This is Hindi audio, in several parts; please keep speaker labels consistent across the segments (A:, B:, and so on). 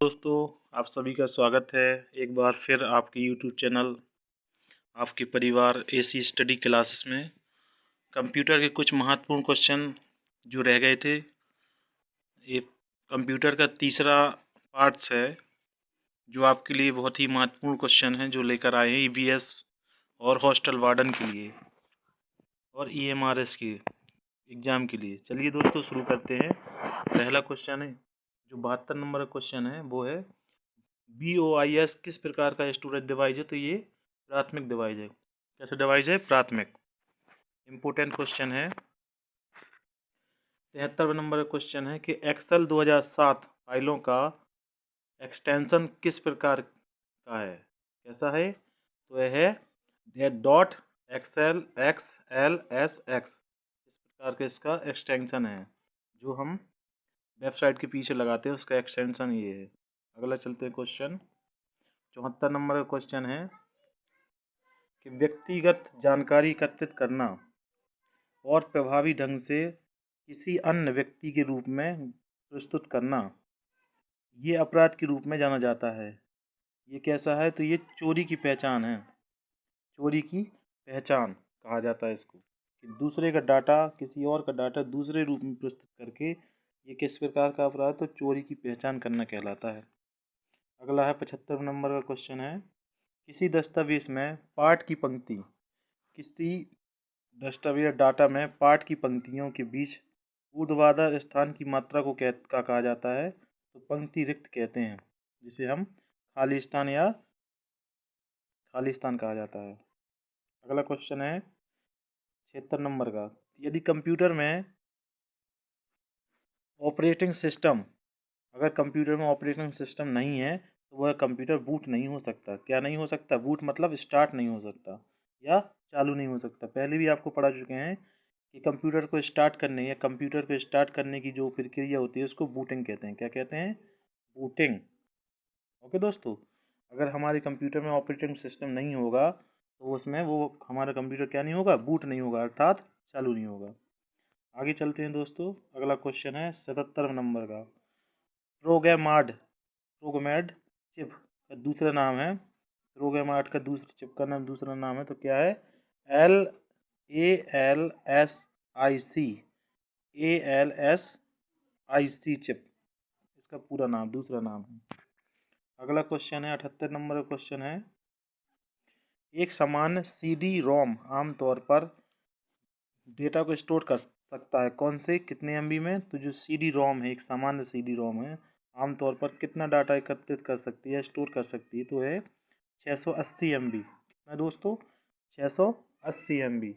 A: दोस्तों, आप सभी का स्वागत है एक बार फिर आपके यूट्यूब चैनल आपके परिवार एसी स्टडी क्लासेस में। कंप्यूटर के कुछ महत्वपूर्ण क्वेश्चन जो रह गए थे, ये कंप्यूटर का तीसरा पार्ट्स है जो आपके लिए बहुत ही महत्वपूर्ण क्वेश्चन है जो लेकर आए हैं ईबीएस और हॉस्टल वार्डन के लिए और ईएमआरएस के एग्ज़ाम के लिए। चलिए दोस्तों शुरू करते हैं। पहला क्वेश्चन है जो 72 नंबर का क्वेश्चन है वो है BOIS किस प्रकार का स्टोरेज डिवाइस है। तो ये प्राथमिक डिवाइस है। कैसे डिवाइस है? प्राथमिक। इम्पोर्टेंट क्वेश्चन है। 73 नंबर का क्वेश्चन है कि एक्सेल 2007 फाइलों का एक्सटेंशन किस प्रकार का है? कैसा है? तो यह है डॉट एक्सएल XLSX। इस प्रकार का इसका एक्सटेंशन है जो हम वेबसाइट के पीछे लगाते हैं, उसका एक्सटेंशन ये है। अगला चलते हैं क्वेश्चन। 74 नंबर का क्वेश्चन है कि व्यक्तिगत जानकारी एकत्रित करना और प्रभावी ढंग से किसी अन्य व्यक्ति के रूप में प्रस्तुत करना, ये अपराध के रूप में जाना जाता है। ये कैसा है? तो ये चोरी की पहचान है। चोरी की पहचान कहा जाता है इसको, कि दूसरे का डाटा, किसी और का डाटा दूसरे रूप में प्रस्तुत करके ये किस प्रकार का अपराध? तो चोरी की पहचान करना कहलाता है। अगला है 75 नंबर का क्वेश्चन है, किसी दस्तावेज में पाठ की पंक्ति, किसी दस्तावेज डाटा में पाठ की पंक्तियों के बीच ऊर्ध्वाधर स्थान की मात्रा को कहा जाता है तो पंक्ति रिक्त कहते हैं, जिसे हम खाली स्थान या खाली स्थान कहा जाता है। अगला क्वेश्चन है 76 नंबर का, यदि कंप्यूटर में ऑपरेटिंग सिस्टम, अगर कंप्यूटर में ऑपरेटिंग सिस्टम नहीं है तो वह कंप्यूटर बूट नहीं हो सकता। क्या नहीं हो सकता? बूट मतलब स्टार्ट नहीं हो सकता या चालू नहीं हो सकता। पहले भी आपको पढ़ा चुके हैं कि कंप्यूटर को स्टार्ट करने या कंप्यूटर को स्टार्ट करने की जो प्रक्रिया होती है उसको बूटिंग कहते हैं। क्या कहते हैं? बूटिंग। ओके दोस्तों, अगर हमारे कंप्यूटर में ऑपरेटिंग सिस्टम नहीं होगा तो उसमें वो हमारा कंप्यूटर क्या नहीं होगा? बूट नहीं होगा, अर्थात चालू नहीं होगा। आगे चलते हैं दोस्तों। अगला क्वेश्चन है 77 नंबर का, प्रोगैमेड चिप का दूसरा नाम है, प्रोगैमेड का दूसरा चिप का नाम दूसरा नाम है तो क्या है? ALSIC चिप, इसका पूरा नाम, दूसरा नाम है। अगला क्वेश्चन है 78 नंबर का क्वेश्चन है, एक सामान्य CD रोम आमतौर पर डेटा को स्टोर कर सकता है कौन से, कितने MB में? तो जो CD रोम है, एक सामान्य CD रोम है, आमतौर पर कितना डाटा एकत्रित कर सकती है, स्टोर कर सकती है? तो है 680 MB। कितना दोस्तों? 680 MB।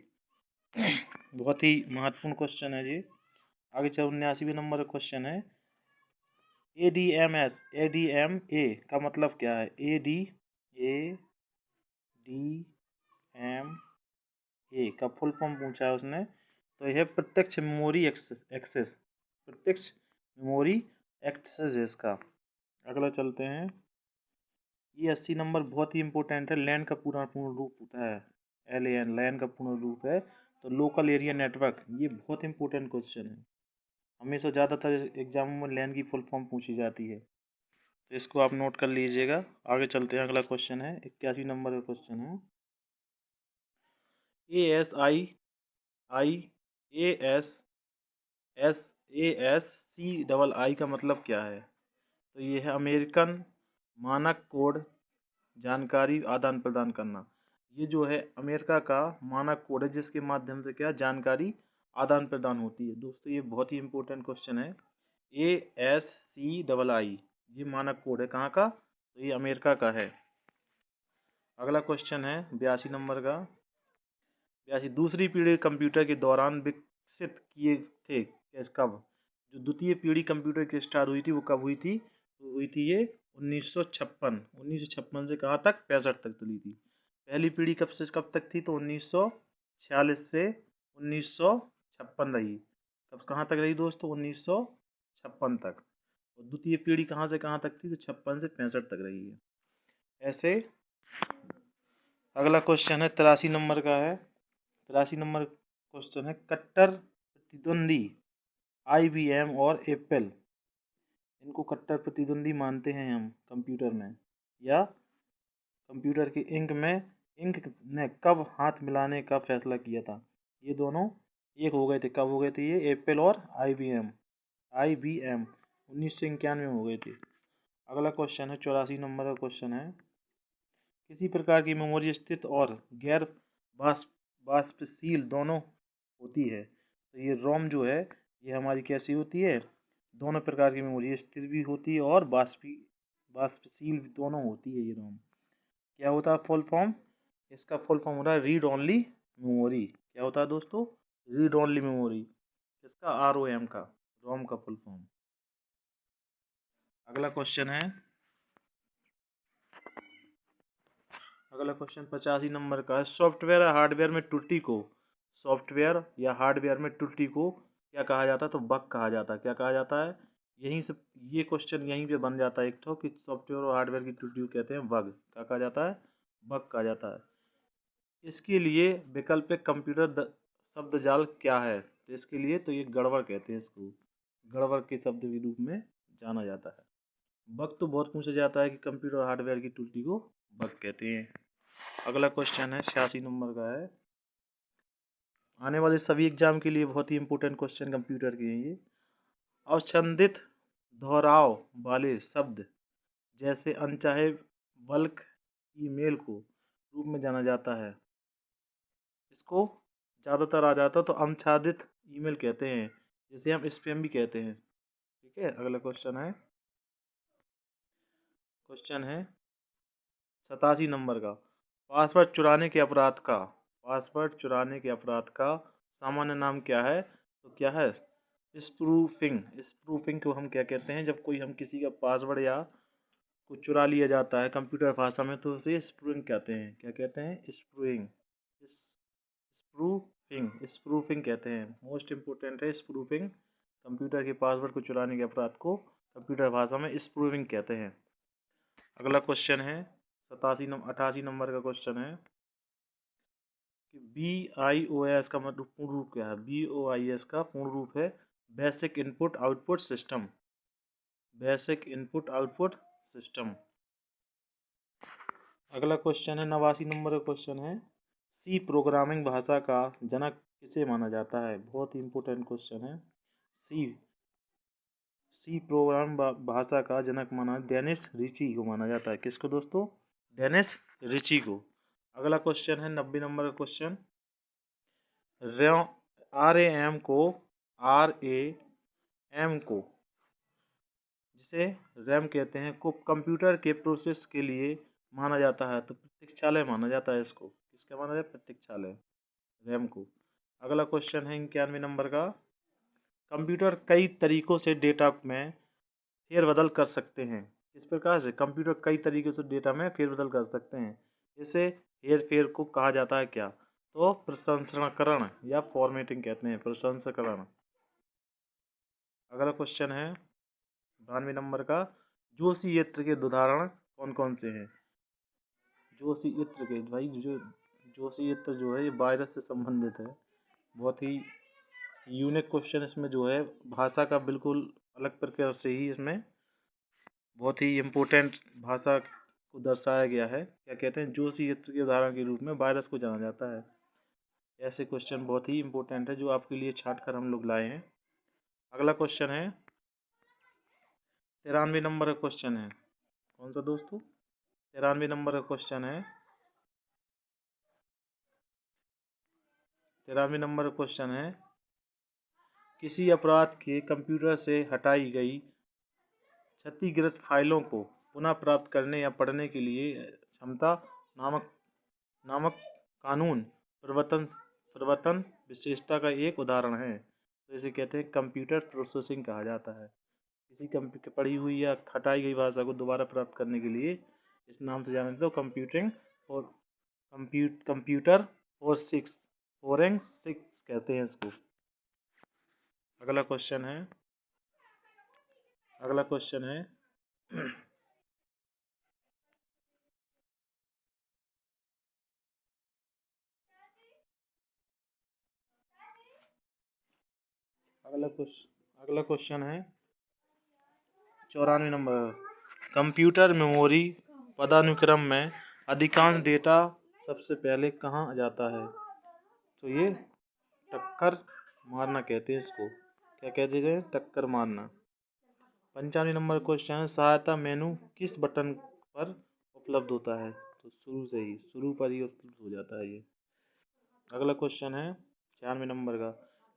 A: बहुत ही महत्वपूर्ण क्वेश्चन है जी। आगे चलो 79 नंबर का क्वेश्चन है, ADMA का मतलब क्या है? ADMA का फुल फॉर्म पूछा है उसने, तो यह प्रत्यक्ष मेमोरी एक्सेस, प्रत्यक्ष मेमोरी एक्सेस है इसका। अगला चलते हैं, ये 80 नंबर बहुत ही इंपॉर्टेंट है। लैन का पूर्ण रूप होता है LAN, लैन का पूर्ण रूप है तो लोकल एरिया नेटवर्क। ये बहुत इंपॉर्टेंट क्वेश्चन है, हमेशा ज़्यादातर एग्जामों में लैन की फुल फॉर्म पूछी जाती है, तो इसको आप नोट कर लीजिएगा। आगे चलते हैं, अगला क्वेश्चन है 81 नंबर का क्वेश्चन है, ASI ASCII का मतलब क्या है? तो ये है अमेरिकन मानक कोड जानकारी आदान प्रदान करना। ये जो है अमेरिका का मानक कोड है जिसके माध्यम से क्या जानकारी आदान प्रदान होती है। दोस्तों ये बहुत ही इंपॉर्टेंट क्वेश्चन है। ASCII ये मानक कोड है कहाँ का? तो ये अमेरिका का है। अगला क्वेश्चन है 82 नंबर का, 82 दूसरी पीढ़ी कंप्यूटर के दौरान विकसित किए थे कब? जो द्वितीय पीढ़ी कंप्यूटर की स्टार्ट हुई थी वो कब हुई थी? तो हुई थी ये 1956 से कहाँ तक? 65 तक चली थी। पहली पीढ़ी कब से कब तक थी? तो 1946 से 1956 रही। कब कहाँ तक रही दोस्तों? 1956 तक। और द्वितीय पीढ़ी कहाँ से कहाँ तक थी? तो 56 से 65 तक रही है। ऐसे अगला क्वेश्चन है 83 नंबर का है, 83 नंबर क्वेश्चन है, कट्टर प्रतिद्वंदी IBM और एप्पल इनको कट्टर प्रतिद्वंदी मानते हैं हम कंप्यूटर में, या कंप्यूटर की इंक ने कब हाथ मिलाने का फैसला किया था? ये दोनों एक हो गए थे। कब हो गए थे ये? एप्पल और IBM 1991 में हो गए थे। अगला क्वेश्चन है 84 नंबर का क्वेश्चन है, किसी प्रकार की मेमोरी स्थिर और गैर वाष्पशील दोनों होती है। तो ये रोम जो है ये हमारी कैसी होती है? दोनों प्रकार की मेमोरी, स्थिर भी होती है और वाष्पशील दोनों होती है ये रोम। क्या होता है फुल फॉर्म? इसका फुल फॉर्म होता है रीड ओनली मेमोरी। क्या होता है दोस्तों? Read only memory. इसका ROM का, रोम का फुल फॉर्म। अगला क्वेश्चन है, अगला क्वेश्चन 85 नंबर का है, सॉफ्टवेयर या हार्डवेयर में त्रुटि को, सॉफ्टवेयर या हार्डवेयर में त्रुटि को क्या कहा जाता है? तो बग कहा जाता है। क्या कहा जाता है? यहीं से ये क्वेश्चन यहीं पे बन जाता है एक तो, कि सॉफ्टवेयर और हार्डवेयर की त्रुटि को कहते हैं बग। क्या कहा जाता है? बग कहा जाता है। इसके लिए वैकल्पिक कंप्यूटर शब्द जाल क्या है? तो इसके लिए तो ये गड़बड़ कहते हैं इसको, गड़बड़ के शब्द के रूप में जाना जाता है। बग तो बहुत पूछा जाता है कि कंप्यूटर हार्डवेयर की त्रुटि को बग कहते हैं। अगला क्वेश्चन है 86 नंबर का है, आने वाले सभी एग्जाम के लिए बहुत ही इंपॉर्टेंट क्वेश्चन कंप्यूटर के हैं ये। अवच्छिन्नित दोहराव वाले शब्द जैसे अनचाहे बल्क ईमेल को रूप में जाना जाता है। इसको ज़्यादातर आ जाता है तो अनाच्छादित ईमेल कहते हैं, जिसे हम स्पैम भी कहते हैं। ठीक है। अगला क्वेश्चन है 87 नंबर का, पासवर्ड चुराने के अपराध का, पासवर्ड चुराने के अपराध का सामान्य नाम क्या है? तो क्या है? स्प्रूफिंग। स्प्रूफिंग को हम क्या कहते हैं? जब कोई हम किसी का पासवर्ड या कुछ चुरा लिया जाता है कंप्यूटर भाषा में तो उसे स्प्रूइंग कहते हैं। क्या कहते हैं? स्प्रूइंग। स्प्रूफिंग, स्प्रूफिंग कहते हैं। मोस्ट इंपोर्टेंट है स्प्रूफिंग। कंप्यूटर के पासवर्ड को चुराने के अपराध को कंप्यूटर भाषा में स्प्रूफिंग कहते हैं। अगला क्वेश्चन है 88 नंबर का क्वेश्चन है कि BIOS का मतलब पूर्ण रूप क्या है? BIOS का पूर्ण रूप है basic input output system. Basic input output system. अगला क्वेश्चन है 89 नंबर का क्वेश्चन है, सी प्रोग्रामिंग भाषा का जनक किसे माना जाता है? बहुत ही इंपॉर्टेंट क्वेश्चन है। सी सी प्रोग्राम भाषा का जनक माना डेनिस रिची को माना जाता है। किसको दोस्तों? डेनिस रिची को। अगला क्वेश्चन है 90 नंबर का क्वेश्चन, RAM को जिसे रैम कहते हैं को कंप्यूटर के प्रोसेस के लिए माना जाता है तो प्रतीक्षालय माना जाता है इसको। किसका माना जाता है? प्रतीक्षालय, रैम को। अगला क्वेश्चन है 91 नंबर का, कंप्यूटर कई तरीकों से डेटा में फेरबदल कर सकते हैं। इस प्रकार से कंप्यूटर कई तरीकों से डेटा में फेरबदल कर सकते हैं। इसे हेर फेर को कहा जाता है क्या? तो प्रसंस्करण या फॉर्मेटिंग कहते हैं, प्रसंस्करण। अगला क्वेश्चन है 92 नंबर का, जोशी यंत्र के उदाहरण कौन कौन से हैं? जोशी यंत्र के भाई, जोशी यंत्र जो है ये वायरस से संबंधित है। बहुत ही यूनिक क्वेश्चन इसमें जो है, भाषा का बिल्कुल अलग प्रकार से ही इसमें बहुत ही इम्पोर्टेंट भाषा को दर्शाया गया है। क्या कहते हैं? जोशी यंत्र के उदाहरण के रूप में वायरस को जाना जाता है। ऐसे क्वेश्चन बहुत ही इम्पोर्टेंट है जो आपके लिए छाट कर हम लोग लाए हैं। अगला क्वेश्चन है 93 नंबर का क्वेश्चन है, कौन सा दोस्तों? 93 नंबर का क्वेश्चन है, 93 नंबर का क्वेश्चन है, किसी अपराध के कंप्यूटर से हटाई गई क्षतिग्रस्त फाइलों को पुनः प्राप्त करने या पढ़ने के लिए क्षमता नामक नामक कानून प्रवर्तन विशेषता का एक उदाहरण है। तो इसे कहते हैं कंप्यूटर प्रोसेसिंग कहा जाता है। किसी पढ़ी हुई या हटाई गई भाषा को दोबारा प्राप्त करने के लिए इस नाम से जाना जाता है, कंप्यूटिंग और कंप्यूटर फोरेंसिक्स कहते हैं इसको। अगला क्वेश्चन है अगला क्वेश्चन है अगला क्वेश्चन है 94 नंबर, कंप्यूटर मेमोरी पदानुक्रम में अधिकांश डेटा सबसे पहले कहाँ जाता है? तो ये टक्कर मारना कहते हैं इसको। क्या कहते हैं? टक्कर मारना। 95 नंबर क्वेश्चन है, सहायता मेनू किस बटन पर उपलब्ध होता है? तो शुरू पर ही उपलब्ध हो जाता है ये। अगला क्वेश्चन है 96 नंबर का,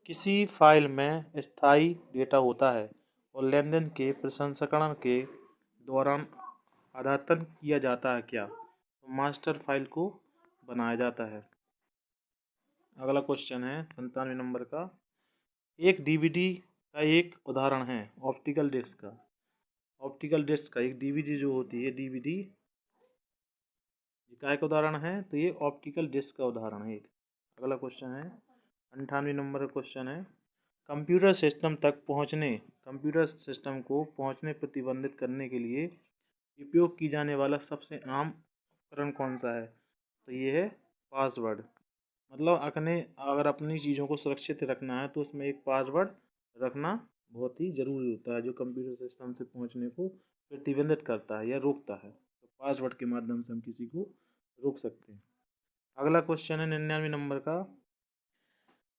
A: किसी फाइल में स्थायी डेटा होता है और लेनदेन के प्रसंस्करण के दौरान अद्यतन किया जाता है क्या? तो मास्टर फाइल को बनाया जाता है। अगला क्वेश्चन है 97 नंबर का, एक डीवीडी का एक उदाहरण है ऑप्टिकल डिस्क का। ऑप्टिकल डिस्क का एक डीवीडी जो होती है, डीवीडी का एक उदाहरण है, तो ये ऑप्टिकल डिस्क का उदाहरण है एक। अगला क्वेश्चन है 98 नंबर का क्वेश्चन है, कंप्यूटर सिस्टम को पहुंचने प्रतिबंधित करने के लिए उपयोग की जाने वाला सबसे आम उपकरण कौन सा है? तो ये है पासवर्ड। मतलब अगर अपनी चीज़ों को सुरक्षित रखना है तो उसमें एक पासवर्ड रखना बहुत ही ज़रूरी होता है, जो कंप्यूटर सिस्टम से पहुंचने को प्रतिबंधित करता है या रोकता है। तो पासवर्ड के माध्यम से हम किसी को रोक सकते हैं। अगला क्वेश्चन है 99 नंबर का,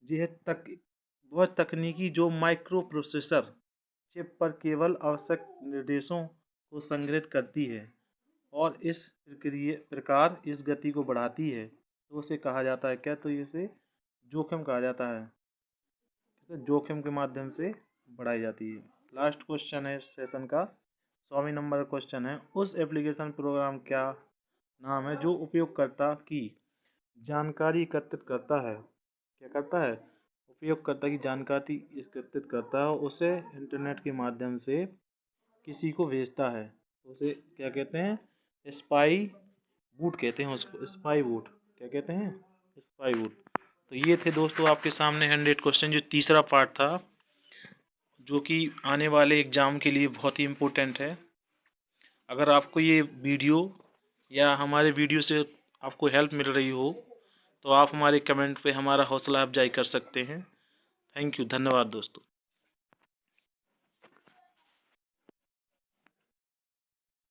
A: जी है वह तकनीकी जो माइक्रो प्रोसेसर चिप पर केवल आवश्यक निर्देशों को संग्रहित करती है और इस प्रकार इस गति को बढ़ाती है, तो उसे कहा जाता है क्या? तो इसे जोखिम कहा जाता है। तो जोखिम के माध्यम से बढ़ाई जाती है। लास्ट क्वेश्चन है सेशन का 100 नंबर क्वेश्चन है, उस एप्लीकेशन प्रोग्राम क्या नाम है जो उपयोगकर्ता की जानकारी एकत्रित करता है? क्या करता है? उपयोगकर्ता की जानकारी एकत्रित करता है, उसे इंटरनेट के माध्यम से किसी को भेजता है। उसे क्या कहते हैं? स्पाई बूट कहते हैं उसको, स्पाई बूट। क्या कहते हैं? Spy boot. तो ये थे दोस्तों आपके सामने 100 क्वेश्चन, जो तीसरा पार्ट था, जो कि आने वाले एग्जाम के लिए बहुत ही इम्पोर्टेंट है। अगर आपको ये वीडियो या हमारे वीडियो से आपको हेल्प मिल रही हो तो आप हमारे कमेंट पे हमारा हौसला अफजाई कर सकते हैं। थैंक यू, धन्यवाद दोस्तों।